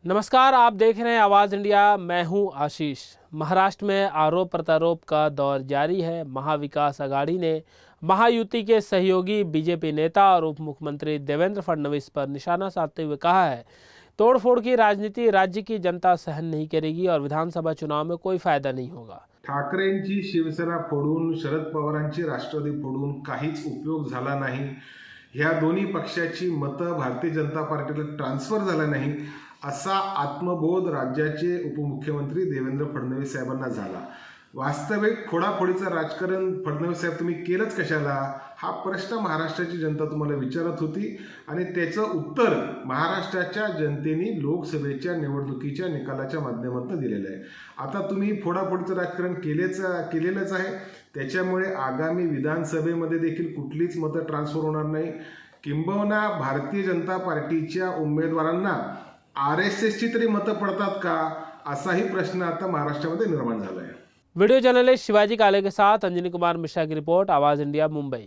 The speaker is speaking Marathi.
नमस्कार, आप देख रहे हैं आवाज़ इंडिया। मैं हूं आशीष। महाराष्ट्र में आरोप प्रत्यारोप का दौर जारी है। महाविकास आघाड़ी ने महायुति के सहयोगी बीजेपी नेता और उप मुख्यमंत्री देवेंद्र फडणवीस पर निशाना साधते हुए कहा है, तोड़फोड़ की राजनीति राज्य की जनता सहन नहीं करेगी और विधानसभा चुनाव में कोई फायदा नहीं होगा। ठाकरेंची शिवसेना फोडून शरद पवारांची राष्ट्रवादी फोडून काहीच उपयोग झाला नाही। ह्या दोन्ही पक्षाची मतं भारतीय जनता पार्टीला ट्रान्सफर झाला नाही असा आत्मबोध राज्याचे उपमुख्यमंत्री देवेंद्र फडणवीस साहेबांना झाला। वास्तविक फोडाफोडीचं राजकारण फडणवीस साहेब तुम्ही केलंच कशाला, हा प्रश्न महाराष्ट्राची जनता तुम्हाला विचारत होती आणि त्याचं उत्तर महाराष्ट्राच्या जनतेने लोकसभेच्या निवडणुकीच्या निकालाच्या माध्यमातून दिलेलं आहे। आता तुम्ही फोडाफोडीचं राजकारण केलेलंच आहे, त्याच्यामुळे आगामी विधानसभेमध्ये देखील कुठलीच मतं ट्रान्सफर होणार नाही। किंबहुना भारतीय जनता पार्टीच्या उमेदवारांना RSSची तरी मतं पडतात का, असाही प्रश्न आता महाराष्ट्रामध्ये निर्माण झाला आहे। वीडियो जर्नलिस्ट शिवाजी काले के साथ अंजनी कुमार मिश्रा की रिपोर्ट, आवाज़ इंडिया, मुंबई।